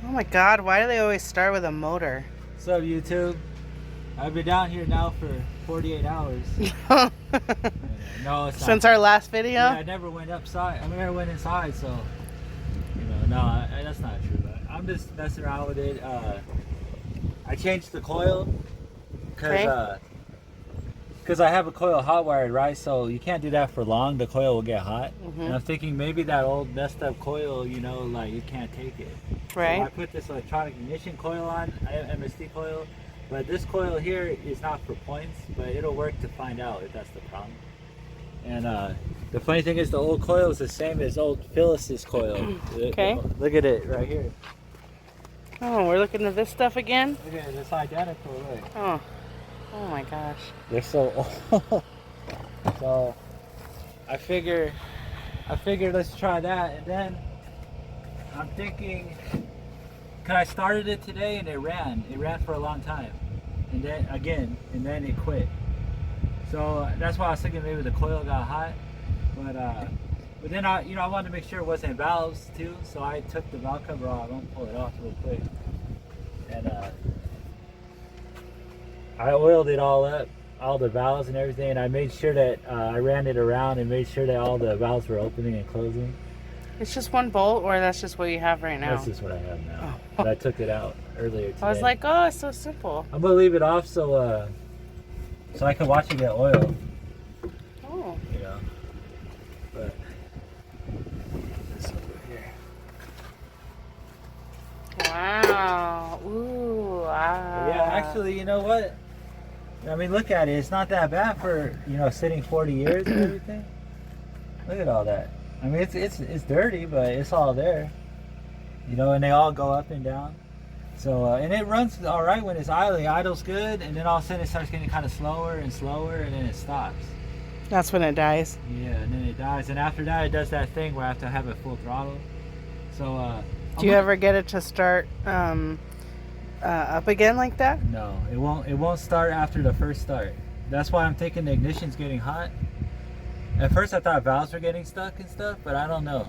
Oh my god, why do they always start with a motor? What's up, YouTube? I've been down here now for 48 hours. No, it's not. Since our last video? Yeah, I never went upside. I never went inside, so no, that's not true. But I'm just messing around with it. I changed the coil because I have a coil hot wired, right? So you can't do that for long. The coil will get hot. And I'm thinking maybe that old messed up coil, like you can't take it. Right. So I put this electronic ignition coil on, MSD coil, but this coil here is not for points, but it'll work to find out if that's the problem. And the funny thing is the old coil is the same as old Phyllis's coil. Okay. Look at it right here. Oh, we're looking at this stuff again? Look at it, it's identical, look. Oh. Oh my gosh. They're so old. So I figure let's try that, and then I'm thinking, cause I started it today and it ran for a long time, and then it quit. So that's why I was thinking maybe the coil got hot, but then I wanted to make sure it wasn't valves too, so I took the valve cover off. I'm gonna pull it off real quick, and I oiled it all up, all the valves and everything, and I made sure that I ran it around and made sure that all the valves were opening and closing. It's just one bolt, or that's just what you have right now? That's just what I have now. Oh. But I took it out earlier today. I was like, oh, it's so simple. I'm gonna leave it off so I can watch it get oiled. Oh. But this over here. Wow. Ooh. Wow. Yeah, actually, you know what? I mean, look at it. It's not that bad for sitting 40 years and everything. Look at all that. I mean, it's dirty, but it's all there. And they all go up and down. So and it runs all right when it's idling. Idle's good, and then all of a sudden it starts getting kind of slower and slower, and then it stops. That's when it dies. Yeah, and then it dies, and after that it does that thing where I have to have it full throttle. So do you ever get it to start up again like that? No, it won't start after the first start. That's why I'm thinking the ignition's getting hot. At first I thought valves were getting stuck and stuff, but I don't know.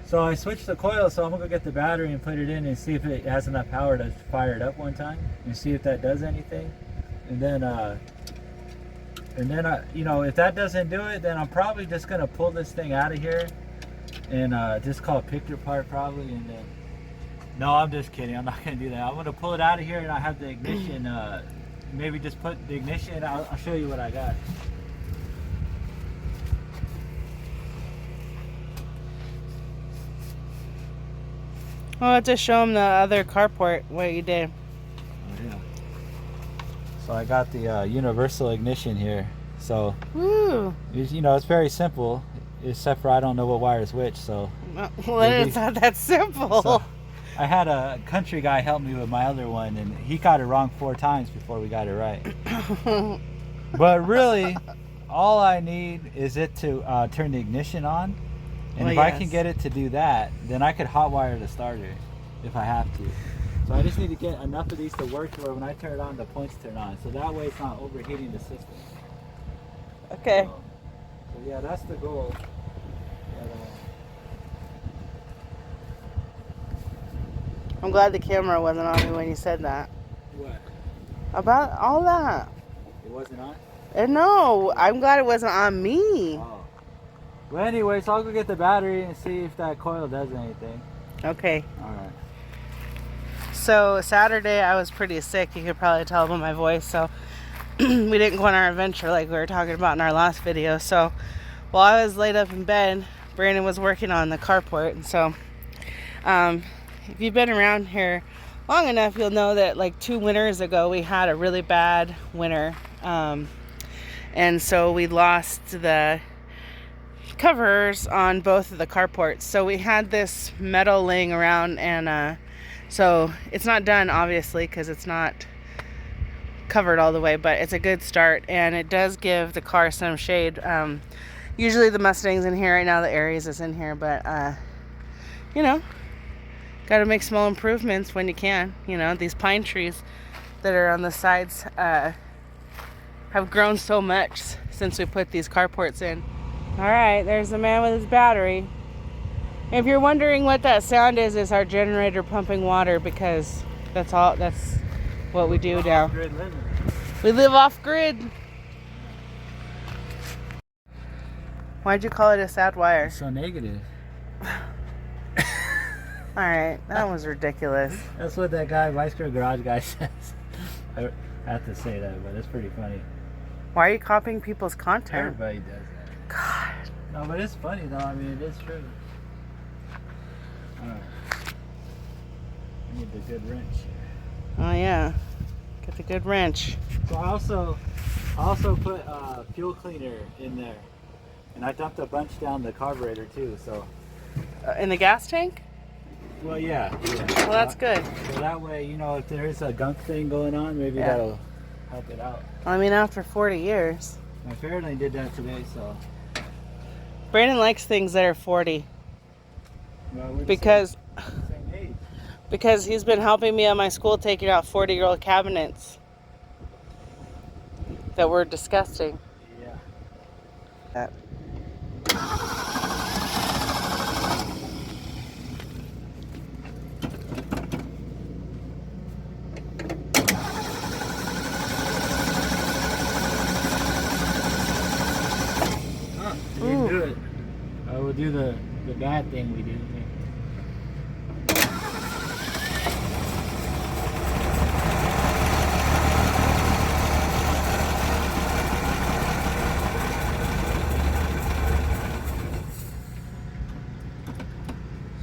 So I switched the coil, so I'm gonna go get the battery and put it in and see if it has enough power to fire it up one time and see if that does anything. And then if that doesn't do it, then I'm probably just gonna pull this thing out of here and just call it picked apart probably, and then. No, I'm just kidding. I'm not gonna do that. I'm gonna pull it out of here and I have the ignition. Maybe just put the ignition. I'll show you what I got. Well, just show them the other carport what you did. Oh yeah. So I got the universal ignition here. So Woo. It's very simple, except for I don't know what wire is which. So. Well, it's not that simple. So, I had a country guy help me with my other one, and he got it wrong 4 times before we got it right. But really, all I need is it to turn the ignition on, and if I can get it to do that, then I could hotwire the starter if I have to. So I just need to get enough of these to work to where when I turn it on, the points turn on. So that way it's not overheating the system. Okay. So yeah, that's the goal. I'm glad the camera wasn't on me when you said that. What? About all that. It wasn't on? No, I'm glad it wasn't on me. Oh. Well, anyway, so I'll go get the battery and see if that coil does anything. Okay. All right. So Saturday I was pretty sick. You could probably tell by my voice. So we didn't go on our adventure like we were talking about in our last video. So while I was laid up in bed, Brandon was working on the carport. And so if you've been around here long enough, you'll know that like 2 winters ago we had a really bad winter, and so we lost the covers on both of the carports. So we had this metal laying around, and so it's not done obviously because it's not covered all the way, but it's a good start, and it does give the car some shade. Usually the Mustang's in here right now, the Aries is in here, but got to make small improvements when you can. These pine trees that are on the sides have grown so much since we put these carports in. All right, there's the man with his battery. If you're wondering what that sound is, it's our generator pumping water because that's what we do now. We live off grid. Why'd you call it a sad wire? It's so negative. Alright, that was ridiculous. That's what that guy, Bicycle Garage guy, says. I have to say that, but it's pretty funny. Why are you copying people's content? Everybody does that. God. No, but it's funny though. I mean, it is true. Alright. I need the good wrench here. Oh yeah. Get the good wrench. So I also put fuel cleaner in there. And I dumped a bunch down the carburetor too, so. In the gas tank? Well, yeah. Well, that's good. So that way, you know, if there is a gunk thing going on, maybe that'll help it out. I mean, after 40 years. My Faraday did that today, so. Brandon likes things that are 40. Well, because same age. because he's been helping me at my school taking out 40-year-old cabinets that were disgusting. Yeah. That. You didn't do it. I will do the bad thing we do.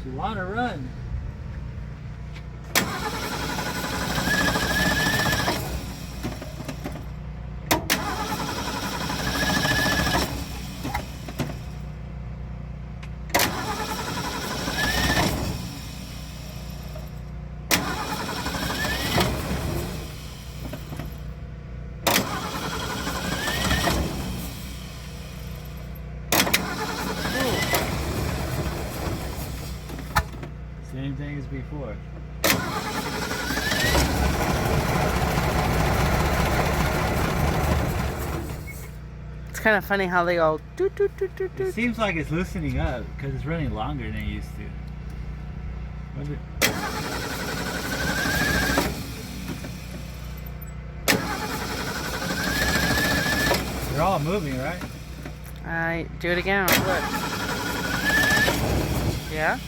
You want to run. Same thing as before. It's kind of funny how they all doot, doot, doot, doot, It doot. seems like it's loosening up because it's running longer than it used to. They're all moving, right? Do it again. Look. Yeah?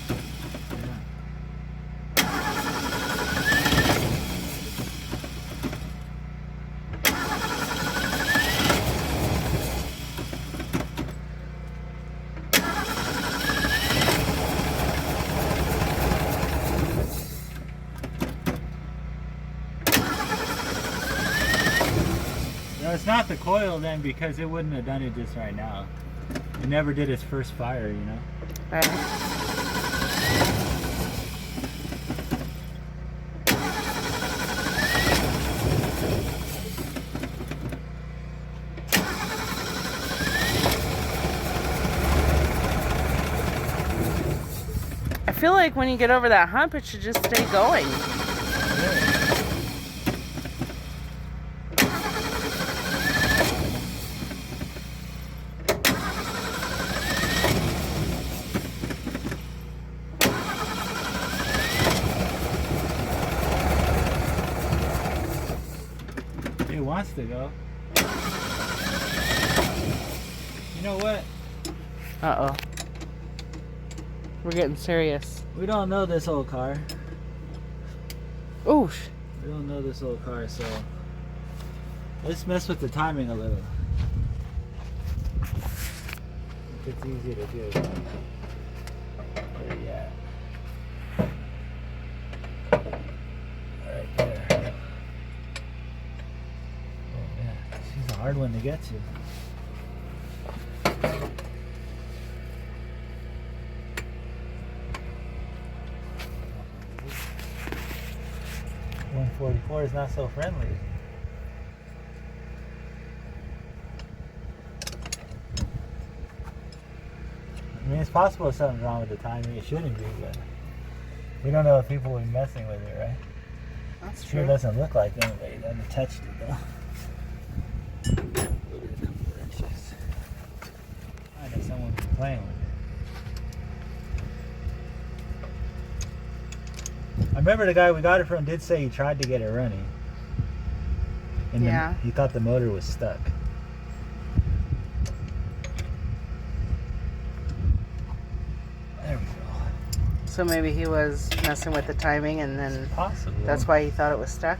No, it's not the coil then because it wouldn't have done it just right now. It never did its first fire, you know? Right. I feel like when you get over that hump, it should just stay going. It wants to go. You know what? Uh-oh. We're getting serious. We don't know this old car. Ooh. We don't know this old car, so let's mess with the timing a little. If it's easy to do. Where you at? Right there. Oh yeah, she's a hard one to get to. .144 is not so friendly. I mean, it's possible something's wrong with the timing. It shouldn't be, but we don't know if people will be messing with it, right? That's Sure true. doesn't look like anybody that ever touched it, though. Look at a couple wrenches. I know someone be playing with I remember the guy we got it from did say he tried to get it running. And Yeah. he thought the motor was stuck. There we go. So maybe he was messing with the timing and then It's possible. that's why he thought it was stuck?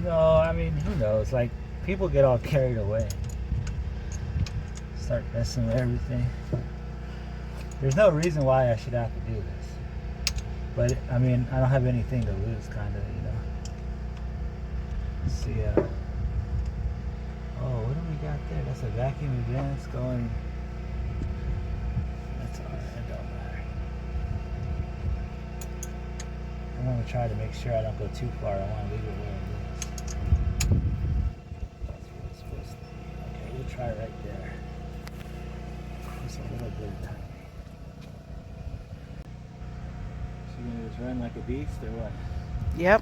No, I mean, who knows? Like, people get all carried away. Start messing with everything. There's no reason why I should have to do this. But, I mean, I don't have anything to lose, kind of, you know. Let's see, oh, what do we got there? That's a vacuum advance going. That's alright, it don't matter. I'm going to try to make sure I don't go too far. I want to leave it where it is. That's where it's supposed to be. Okay, we'll try right there. Just a little bit of timing. So you're going to just run like a beast or what? Yep.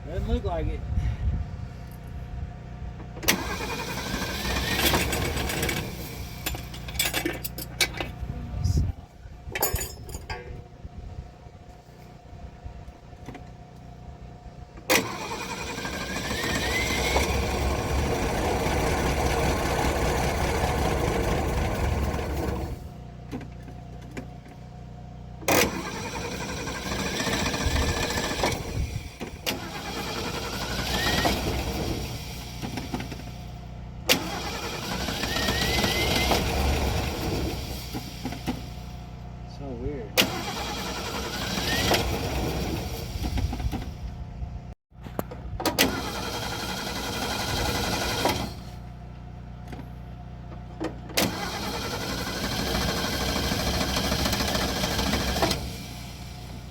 Doesn't look like it. So weird.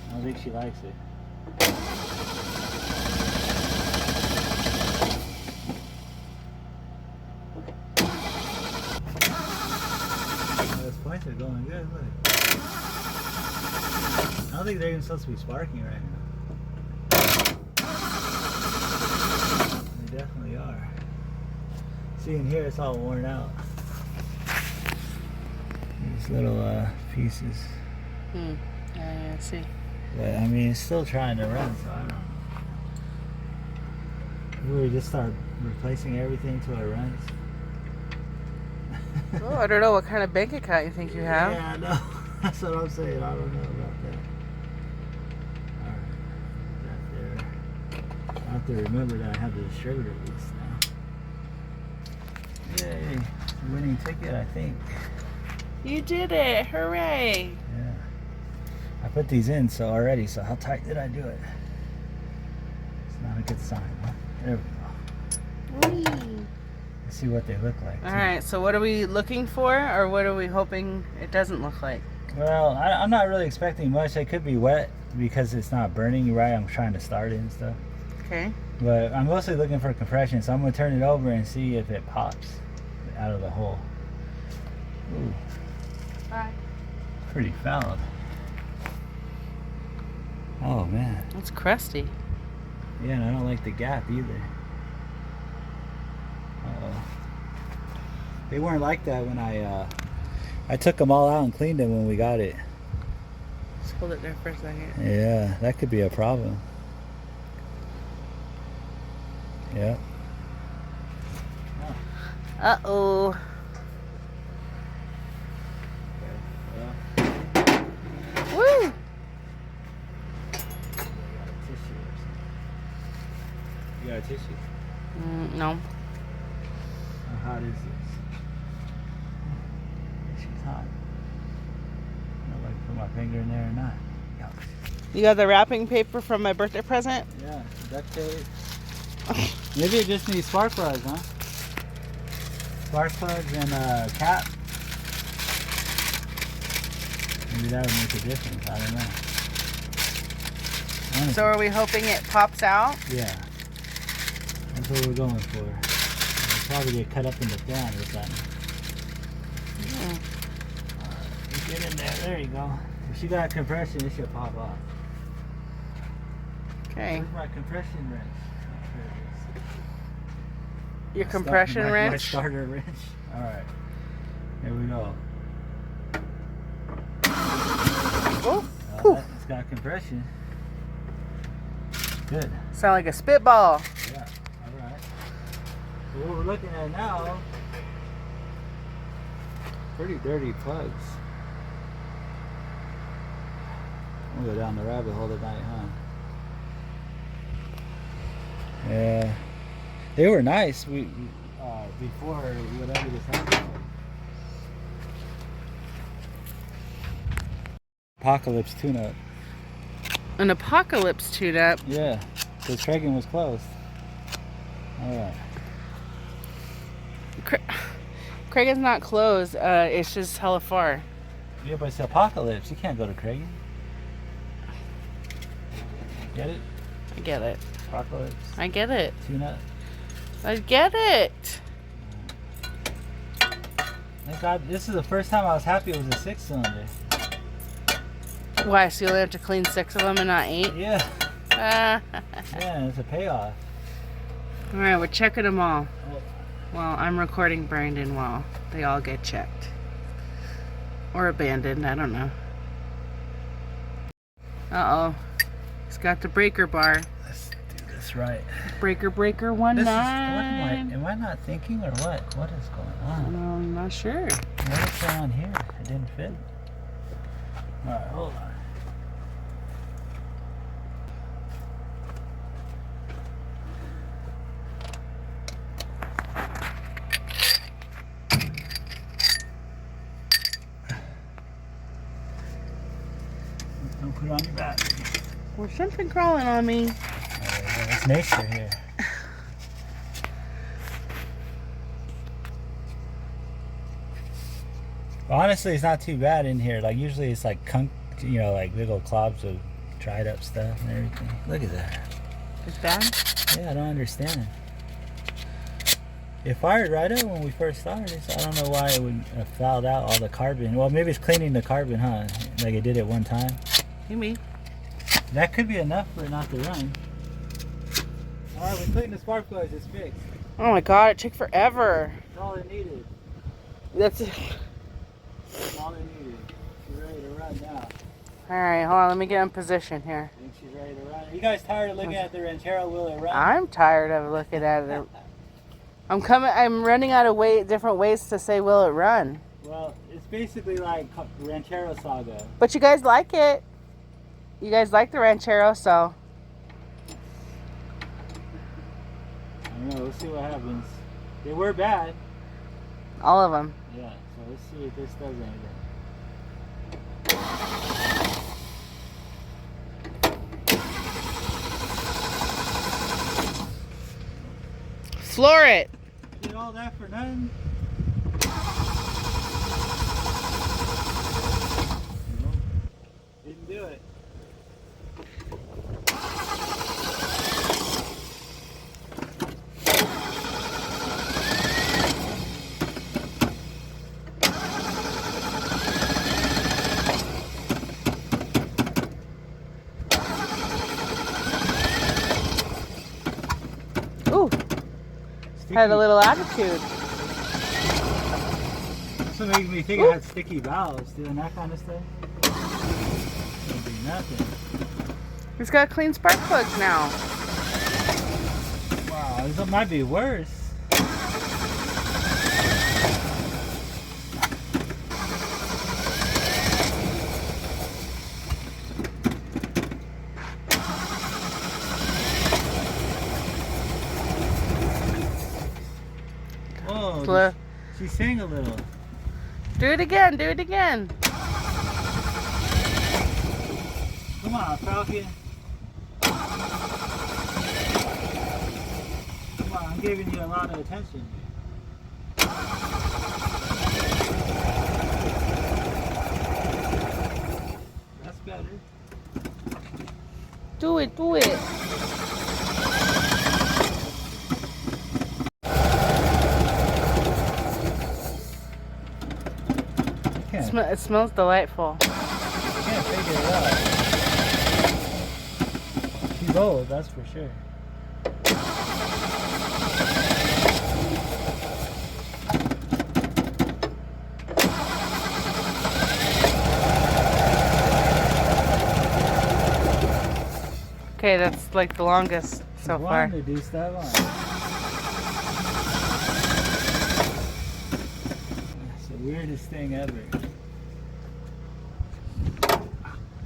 I don't think she likes it. Those points are going good, look. I don't think they're even supposed to be sparking right now. They definitely are. See, in here it's all worn out. These little pieces. Yeah, I see. But I mean, it's still trying to run, so I don't know. Maybe we just start replacing everything till it runs. Oh, I don't know what kind of bank account you think you have. Yeah, I know. That's what I'm saying. I don't know about that. Alright. That there. I have to remember that I have the distributor loose now. Yay. Winning ticket, I think. You did it! Hooray! Yeah. I put these in already, so how tight did I do it? It's not a good sign, huh? There we go. Whee. Let's see what they look like. Alright, so what are we looking for, or what are we hoping it doesn't look like? Well, I'm not really expecting much. It could be wet because it's not burning right. I'm trying to start it and stuff. Okay. But I'm mostly looking for compression, so I'm going to turn it over and see if it pops out of the hole. Ooh. Bye. Pretty foul. Oh, man. It's crusty. Yeah, and I don't like the gap either. Uh-oh. They weren't like that when I took them all out and cleaned them when we got it. Just hold it there for a second. Yeah, that could be a problem. Yeah. Uh-oh. Woo! You got a tissue? No. How hot is this? She's hot. I don't know if I can put my finger in there or not. Yuck. You got the wrapping paper from my birthday present? Yeah, duct tape. Maybe it just needs spark plugs, huh? Spark plugs and a cap. Maybe that would make a difference. I don't know. Honestly. So are we hoping it pops out? Yeah. That's what we're going for. It'll probably get cut up in the fan or something. Alright, you get in there. There you go. If she got compression, it should pop off. Okay. Where's my compression wrench? There it is. Your compression My wrench? starter wrench. Alright. Here we go. Oh, poof. It's got compression. Good. Sound like a spitball. Yeah. All right. So what we're looking at now, pretty dirty plugs. We'll go down the rabbit hole tonight, huh? Yeah. They were nice. We before whatever this happened. Apocalypse tune-up. An apocalypse tune-up. Yeah, because Kragen was closed. All right. Kragen's not closed. It's just hella far. Yeah, but it's Apocalypse. You can't go to Kragen. Get it? I get it. Apocalypse. I get it. Tune-up. I get it. Thank God, this is the first time I was happy it was a 6-cylinder. Why? So you only have to clean 6 of them and not 8? Yeah. Yeah, It's a payoff. Alright, we're checking them all. Well, I'm recording Brandon while they all get checked. Or abandoned, I don't know. Uh-oh. He's got the breaker bar. Let's do this right. Breaker 19. Am I not thinking or what? What is going on? I'm not sure. What is going on here? It didn't fit. Alright, hold on. Don't put it on your back. Well, something crawling on me. Yeah, it's nature here. Honestly, it's not too bad in here. Like usually it's like like little clobs of dried up stuff and everything. Look at that. It's bad? Yeah, I don't understand. It fired right up when we first started, so I don't know why it would have fouled out all the carbon. Well, maybe it's cleaning the carbon, huh? Like it did at one time. Maybe. That could be enough for it not to run. Alright, we cleaned the spark plugs, it's fixed. Oh my god, it took forever. That's all it needed. That's it. That's all it needed. She's ready to run now. Alright, hold on, let me get in position here. I think she's ready to run. Are you guys tired of looking at the Ranchero? Will it run? I'm tired of looking at it. I'm running out of different ways to say will it run. Well, it's basically like Ranchero Saga. But you guys like it. You guys like the Ranchero, so. I don't know, let's see what happens. They were bad. All of them. Yeah, so let's see if this does anything. Floor it. Did all that for nothing? Didn't do it. Ooh. Had a little attitude. That's what makes me think I had sticky valves, doing that kind of stuff. Can't do nothing. He's got clean spark plugs now. Wow, this might be worse. Oh, she sang a little. Do it again, do it again. Come on, Falcon. Come on, I'm giving you a lot of attention. That's better. Do it, do it. It smells delightful. I can't figure it out. She's old, that's for sure. Okay, that's like the longest so far. To do stuff on. It's the weirdest thing ever.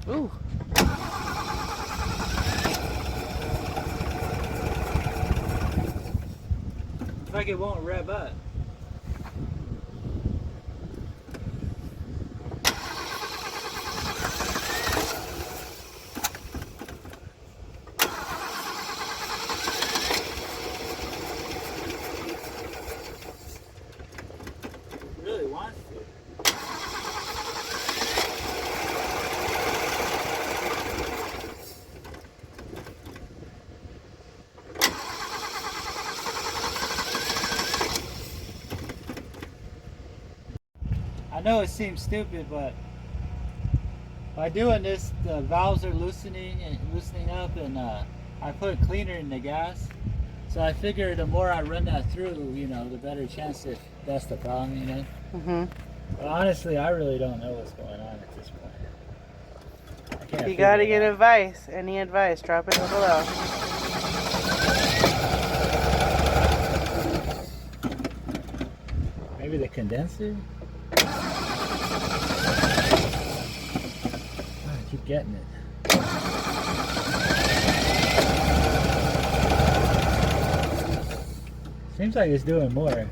Ooh. It's like it won't rev up. It really wants to. I know it seems stupid, but by doing this, the valves are loosening up, and I put cleaner in the gas. So I figure the more I run that through, you know, the better chance if that's the problem, you know. But honestly, I really don't know what's going on at this point. I can't You gotta figure it get out. advice. Any advice, drop it below. Maybe the condenser? I keep getting it. Seems like it's doing more.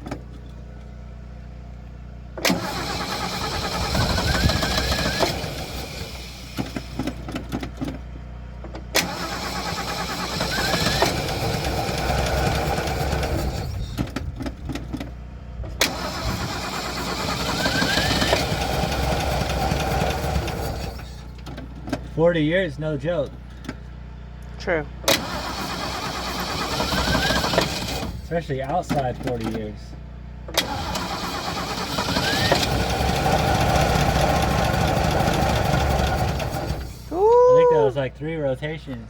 "40 years, no joke." True. Especially outside 40 years. I think that was like 3 rotations.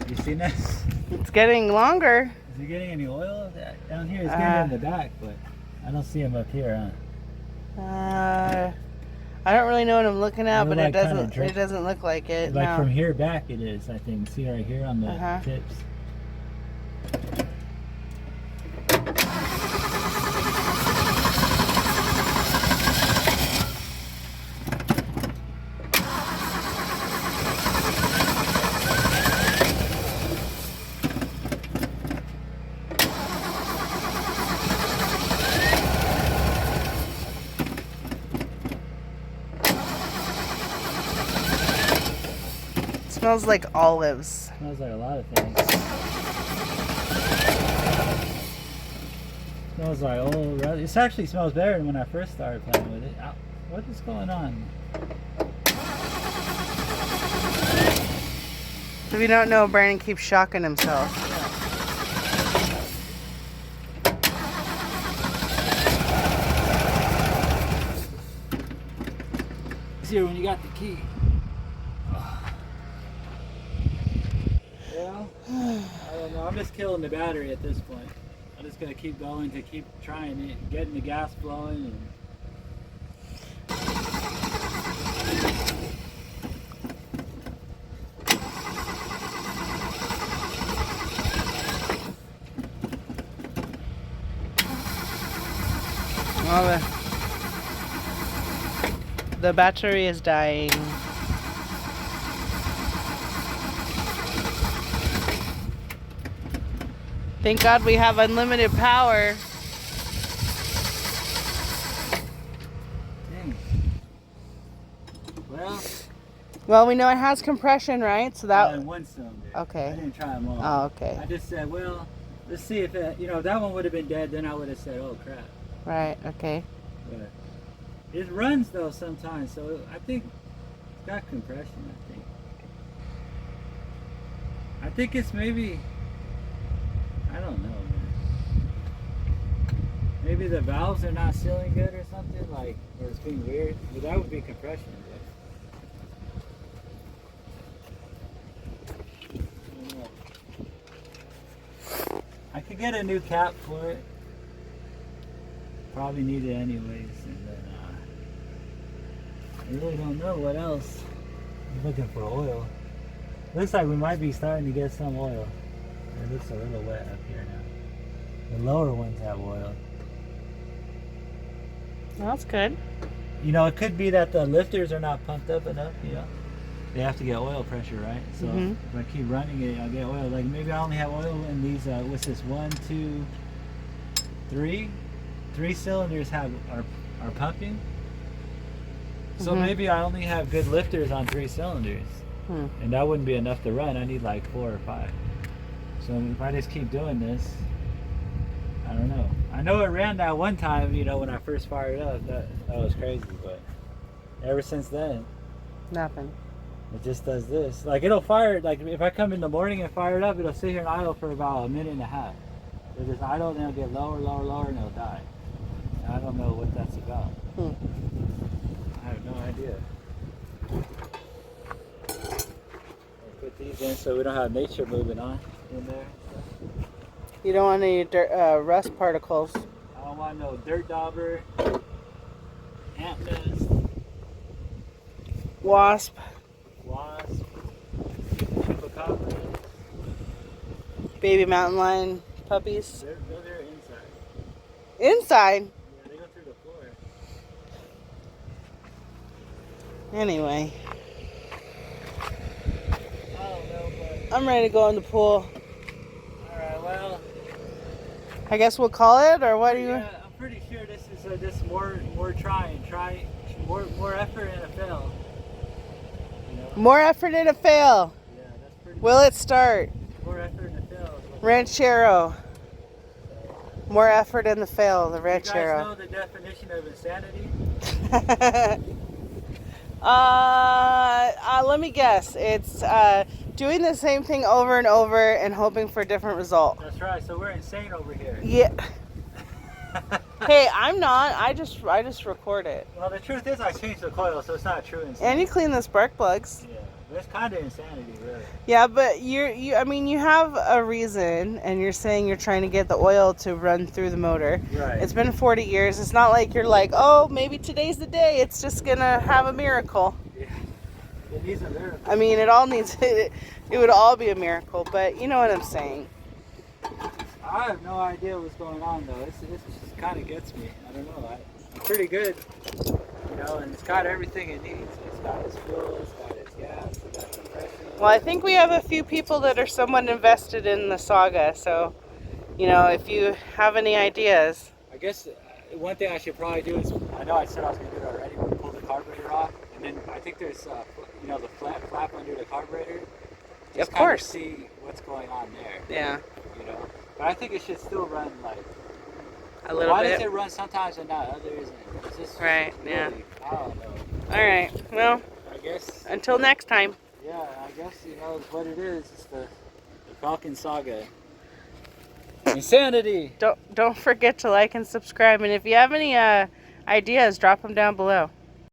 You seen this? It's getting longer. Is he getting any oil? Down here, it's getting in the back, but I don't see him up here, huh? I don't really know what I'm looking at, but Like it doesn't look like it. Like No. from here back it is, I think. See right here on the tips. Smells like olives. Smells like a lot of things. Smells like old. It actually smells better than when I first started playing with it. What is going on? If you don't know, Brandon keeps shocking himself. Easier when you got the key. Well, I don't know. I'm just killing the battery at this point. I'm just gonna keep going to keep trying it, getting the gas flowing, and well, the battery is dying. Thank God we have unlimited power. dang. Well, we know it has compression, right? So that. And one cylinder. Okay. I didn't try them all. Oh, okay. I just said, well, let's see if it, if that one would have been dead, then I would have said, oh crap. Right. Okay. But it runs though sometimes, so I think it's got compression. I think it's maybe. I don't know, man. Maybe the valves are not sealing good or something, like, or it's being weird. But that would be compression. But I could get a new cap for it. Probably need it anyways. And then I really don't know what else. I'm looking for oil. Looks like we might be starting to get some oil. It looks a little wet up here now. The lower ones have oil. Well, that's good. You know, it could be that the lifters are not pumped up enough, you know. They have to get oil pressure, right? So if I keep running it, I'll get oil. Like maybe I only have oil in these, what's this, 1, 2, 3? 3 cylinders are pumping. So maybe I only have good lifters on 3 cylinders. And that wouldn't be enough to run. I need like 4 or 5. So if I just keep doing this, I don't know. I know it ran that one time, you know, when I first fired it up. That was crazy, but ever since then, Nothing. it just does this. Like it'll fire, like if I come in the morning and fire it up, it'll sit here and idle for about a minute and a half. It'll just idle and it'll get lower, lower, lower, and it'll die. And I don't know what that's about. I have no idea. I'll put these in so we don't have nature moving on in there. You don't want any rust particles. I don't want no dirt dauber, ant nest, Wasp. chupacabra. Baby mountain lion puppies. They're inside. Inside? Yeah, they go through the floor. Anyway, I don't know, but I'm ready to go in the pool. alright, well. I guess we'll call it, or what do you? Yeah, I'm pretty sure this is just more trying, more effort and a fail. You know? More effort and a fail. Yeah, that's pretty. Will it start? More effort and a fail. Ranchero. More effort and the fail. The You guys Ranchero. know the definition of insanity? Let me guess. It's doing the same thing over and over and hoping for a different result. That's right. So we're insane over here. Yeah. Hey, I'm not. I just record it. Well, the truth is, I changed the coil, so it's not true insanity. And you clean the spark plugs. Yeah, but it's kind of insanity, really. Yeah, but I mean, you have a reason, and you're saying you're trying to get the oil to run through the motor. Right. It's been 40 years. It's not like you're like, oh, maybe today's the day. It's just gonna have a miracle. Yeah. It needs a miracle. I mean, it all needs. It would all be a miracle, but you know what I'm saying. I have no idea what's going on, though. This just kind of gets me. I don't know. I'm pretty good, you know, and it's got everything it needs. It's got its fuel, it's got its gas, it's got compression. Well, I think we have a few people that are somewhat invested in the saga, so, you know, if you have any ideas. I guess one thing I should probably do is, I know I said I was going to do it already, but pull the carburetor off, and then I think there's, you know, the flap under the carburetor. Just Of course. Kind of see what's going on there. Yeah. You know, but I think it should still run like A little why bit. does it run sometimes and not others? And it's just Right, really, yeah. I don't know. All right. Well, I guess. until next time. Yeah, I guess you know what it is. It's the Falcon Saga. Insanity. Don't forget to like and subscribe, and if you have any ideas, drop them down below.